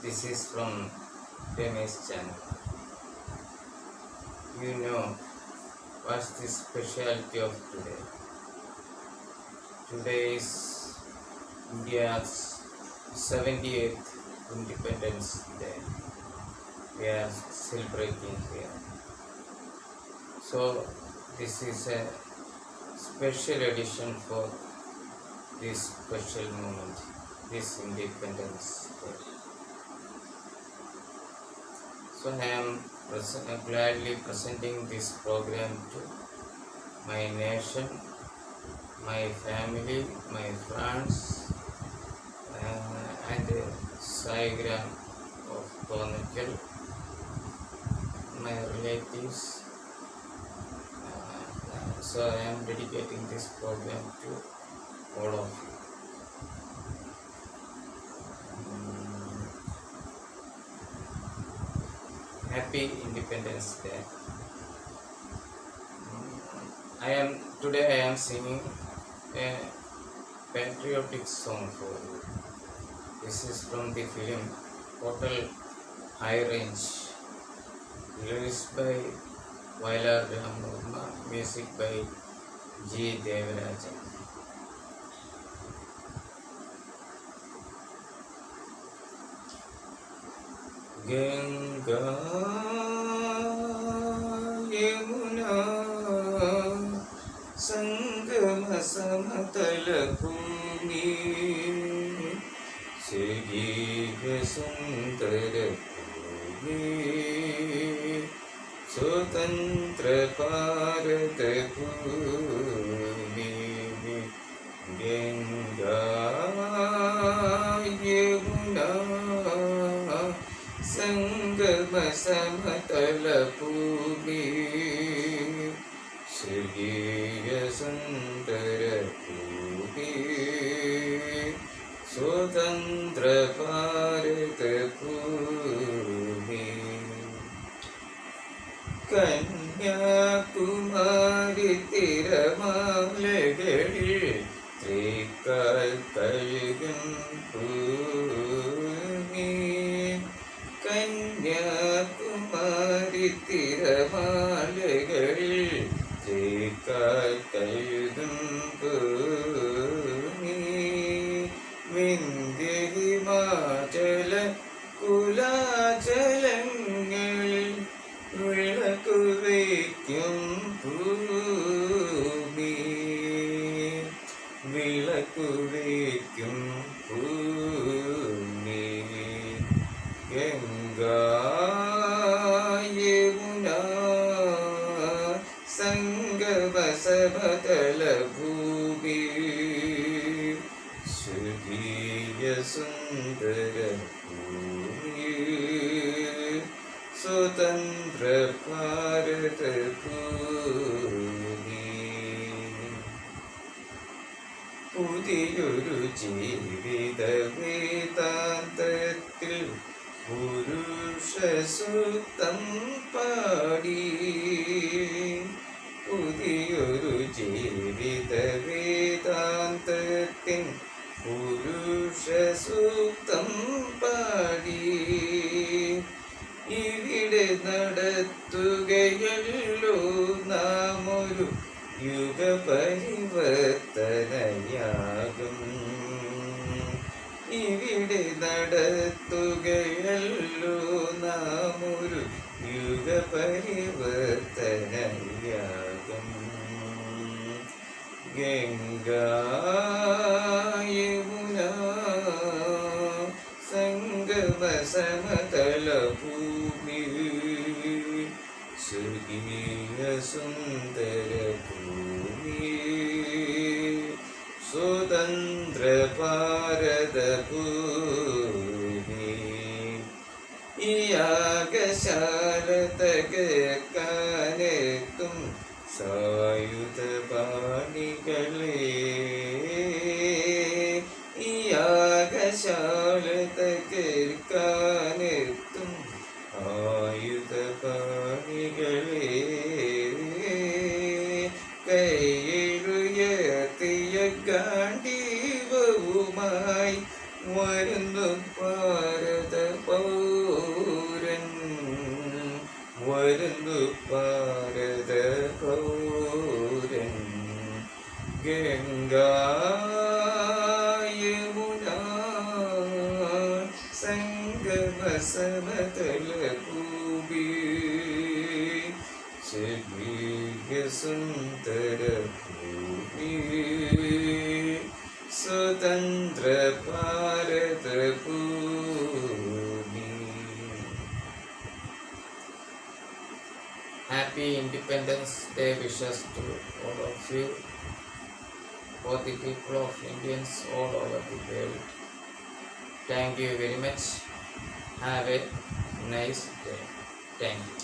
This is from Ramesh channel. You know what's the specialty of today? Today is India's 78th Independence Day. We are celebrating here. So this is a special edition for this special moment, this Independence Day. So I am gladly presenting this program to my nation, my family, my friends, and Saigram of Tonakal, my relatives. So I am dedicating this program to all of you. Happy Independence Day. Today I am singing a patriotic song for you. This is from the film Hotel High Range, lyrics by Vailar Ramurma, music by G. Devarajan. Ganga Yamuna Sangama Samatala Bhumi Siddhiga Sundara Bhumi Swatantra Bharata Bhumi Ganga Yamuna Sangama Samatala Bhumi Siddhiga Sundara Bhumi Swatantra Bharata Bhumi Kanyakumari Tiramalayil Trikal Kalugam Bhumi Kanyakumari Tiramalayil Trikal Kalugam Bhumi Vindhya Himachala Kulachalangal വിളക്കു വയ്ക്കും ഭൂമി വിളക്കു വയ്ക്കും ഭൂമി ഗംഗാ യമുന സംഗമ സമതല ഭൂമി സുധീയ സുന്ദര ഭൂമി സ്വതന്ത്ര ഭാരത ഭൂമി പുതിയൊരു ജീവിത വേദാന്തത്തിൽ പുരുഷ സൂക്തം പാടി പുതിയൊരു ജീവിത വേദാന്തത്തിൻ പുരുഷ സൂക്തം പാടി ഇവിടെ നടത്തുകയല്ലോ നാം ഒരു യുഗപരിവർത്തനയാകും ഇവിടെ നടത്തുകയല്ലോ നാം ഒരു യുഗപരിവർത്തനയാകും ഗംഗാ യമുന സംഗമ സമതല ഭൂമി സുഖീയ സുന്ദര ഭൂമി സ്വതന്ത്ര ഭാരത ഭൂമി ഈ യാഗശാല തകർക്കാനെത്തും സായുധ പാണികളെ ഈ യാഗശാല തകർക്കാനെത്തും ആയുധ പാണികളെ കൈയിലുയർത്തിയ ഗാന്ധീവവുമായി വരുന്നു ഭാരത വരുന്നു ഭാരത പൗരൻ ഗംഗാ യമുനാ സംഗമ സമതല ഭൂമി ശബീക സുന്ദര ഭൂമി സ്വതന്ത്ര ഭാരത ഭൂമി. Happy Independence Day wishes to all of you, for the people of Indians all over the world. Thank you very much. Have a nice day. Thank you.